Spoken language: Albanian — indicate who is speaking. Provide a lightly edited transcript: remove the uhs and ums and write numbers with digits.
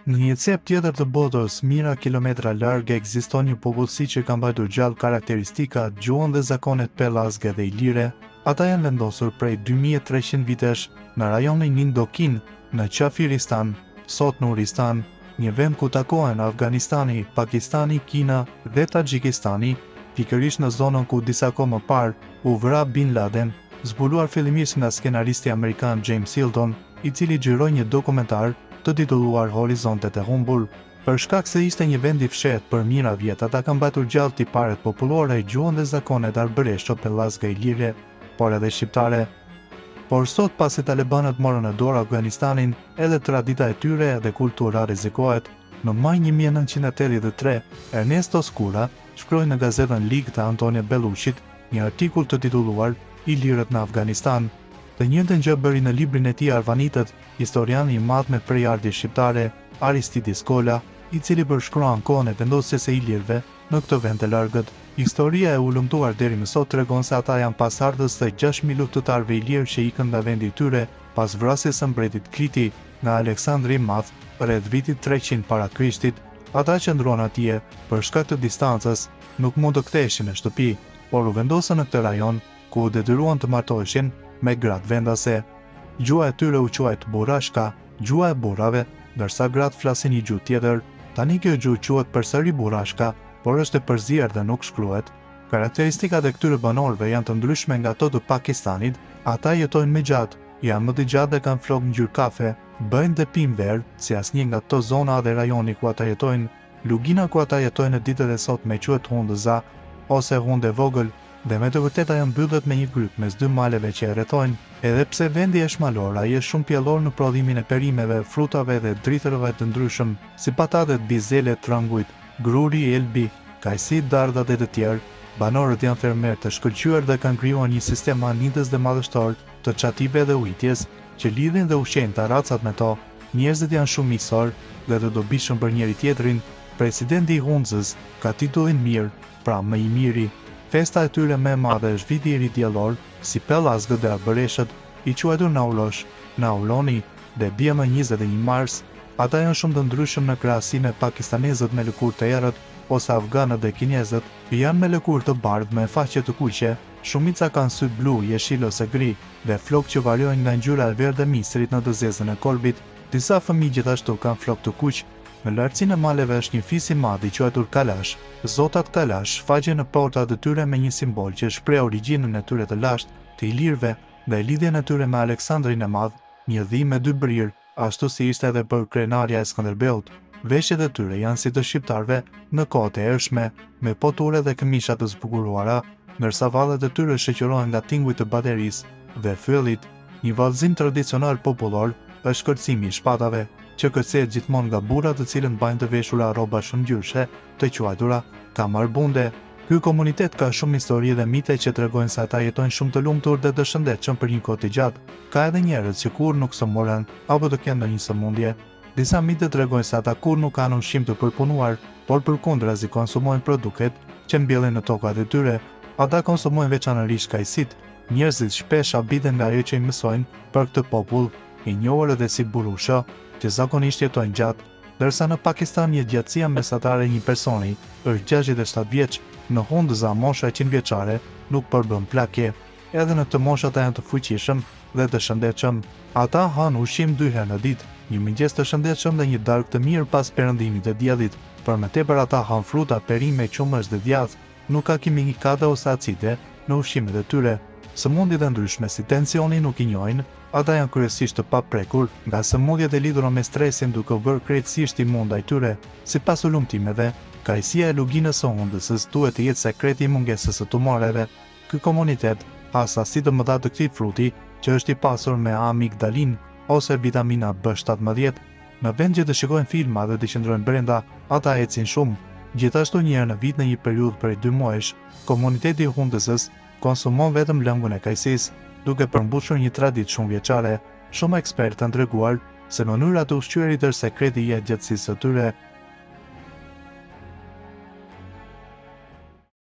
Speaker 1: Në një cep tjetër të botës, mijëra kilometra larg, ekziston një popullsi që ka mbajtur gjallë karakteristika, gjuhën dhe zakonet pellazge dhe ilire. Ata janë vendosur prej 2300 vitesh në rajonin Indokin, në Qafiristan, sot në Uristan, një vend ku takohen Afganistani, Pakistani, Kina dhe Taxhikistani, pikërisht në zonën ku disa kohë më parë u vra Bin Laden, zbuluar fillimisht nga skenaristi amerikan James Hilton, i cili xhiroi një dokumentar të titulluar Horizontet e humbur. Për shkak se ishte një vend i fshehtë për mijëra vjet, ata kanë mbajtur gjallë tiparet popullore, gjuhën dhe zakonet arbëresho, pellazge, ilire, por edhe shqiptare. Por sot, pasi talibanët morën në dorë Afganistanin, edhe tradita e tyre dhe kultura rrezikohet. Në maj 1983, Ernesto Skura shkroi në gazetën Lig të Antonio Bellushit një artikull të titulluar Ilirët në Afganistan. Të njëjtën gjë bëri në librin e tij Arvanitët, historiani i madh me prejardhje shqiptare, Aristidis Kola, i cili përshkruan kohën e vendosjes së ilirëve në këtë vend të largët. Historia e ulëmtuar deri më sot tregon se ata janë pasardhës të 6.000 luftëtarëve ilirë që ikën nga vendi i tyre pas vrasjes së mbretit Kriti nga Aleksandri i Madh rreth vitit 300 para Krishtit. Ata qëndruan atje për shkak të distancës, nuk mund të ktheheshin në shtëpi, por u vendosën në këtë rajon ku u detyruan të martoheshin me gratë vendase. Gjuha e tyre u quajt burashka, gjuha e burrave, ndërsa gratë flasin një gjuhë tjetër. Tani kjo gjuhë quhet përsëri burashka, por është e përzier dhe nuk shkruhet. Karakteristikat e këtyre banorëve janë të ndryshme nga ato të Pakistanit. Ata jetojnë më gjatë, janë më të gjatë dhe kanë flokë ngjyrë kafe, bëjnë dhe pinë verë, si asnjë nga ato zona dhe rajoni ku ata jetojnë. Lugina ku ata jetojnë në ditët e sotme quhet hundëza ose hundë e vogël, dhe me të vërtetë ajo mbyllet me një gryp mes dy maleve që e rrethojnë. Edhe pse vendi është malor, ai është shumë pjellor në prodhimin e perimeve, frutave dhe dritërave të ndryshëm, si patatet, bizelet, trangujt, gruri, elbi, kajsi, dardhat e të tjerë. Banorët janë fermerë të shkëlqyer dhe kanë krijuar një sistem anidës dhe madhështor të çative dhe ujitjes që lidhin dhe ushqejnë taracat me to. Njerëzit janë shumë miqësor dhe të dobishëm për njëri tjetrin. Presidenti i Hundzës ka titullin Mir, pra më i miri. Festa e tyre më e madhe është viti i ri diellor, si pellazgët dhe arbëreshët, i quajtur Naurosh, Nauroni dhe bie më 21 mars. Ata janë shumë të ndryshëm në krahasi me pakistanezët me lëkurë të errët ose afganët dhe kinezët, janë me lëkurë të bardhë me faqe të kuqe. Shumica kanë sy blu, jeshil ose gri dhe flokë që variojnë nga ngjyra e verdhë e misrit në të zezën e kolbit. Disa fëmijë gjithashtu kanë flokë të kuq. Në lartësinë e maleve është një fis i madh i quajtur Kalash. Zotat Kalash faqen në portat e tyre me një simbol që shpreh origjinën e tyre të lashtë, të ilirëve dhe lidhjen e tyre me Aleksandrin e Madh, një dhimbje me dy brirë, ashtu si ishte edhe për krenarja e Skënderbeut. Veshjet e tyre janë si të shqiptarëve në kohët e ershme, me poture dhe këmisha të zbukuruara, ndërsa vallet e tyre shoqërohen nga tingujt të baterisë dhe fyllit. Një vallëzim tradicional popullor është kërcimi i shpatave, që kërcehet gjithmonë nga burrat të cilët mbajnë të veshura rroba shumë ngjyrshme, të quajtura kamarbunde. Ky komunitet ka shumë histori dhe mite që tregojnë se ata jetojnë shumë të lumtur dhe të shëndetshëm për një kohë të gjatë. Ka edhe njerëz që kur nuk sëmoren apo të kenë ndonjë sëmundje. Disa mite tregojnë se ata kur nuk kanë ushqim të përpunuar, por përkundrazi konsumojnë produktet që mbjellen në tokat e tyre. Ata konsumojnë veçanërisht kajsit. Njerëzit shpesh habiten nga ajo që i mësojnë për këtë popull, i njohur edhe si burusha, që zakonisht jetojnë gjatë, ndërsa në Pakistan jetëgjatësia mesatare e një personi është 67 vjeç. Në Hundëza mosha 100 vjeçare nuk përbën plakje. Edhe në këtë moshë ata janë të fuqishëm dhe të shëndetshëm. Ata hanë ushqim 2 herë në ditë, një mëngjes të shëndetshëm dhe një darkë të mirë pas perëndimit të diellit. Për më tepër ata hanë fruta, perime, qumësh dhe djathë. Nuk ka kimikate ose acide në ushqimet e tyre. Sëmundjet e ndryshme si tensioni nuk i njohin. Ata janë kryesisht të paprekur nga sëmundjet e lidhura me stresin, duke u bërë krejtësisht imund ndaj tyre. Sipas ulëmtimeve, kajësia e luginës së hundësës duhet të jetë sekreti i mungesës së tumoreve. Ky komunitet ha sasi të mëdha të këtij fruti, që është i pasur me amigdalin ose vitamina B17. Në vend që të shikojnë filma dhe të qëndrojnë brenda, ata ecin shumë. Gjithashtu një herë në vit në një periudhë prej 2 muajsh, komuniteti i hundësës konsumon vetëm lëngun e kajsisë, duke përmbushur një traditë shumë vjeçare. Shumë ekspertë kanë treguar se mënyra të ushqyerit është sekreti i jetëgjatësisë së tyre.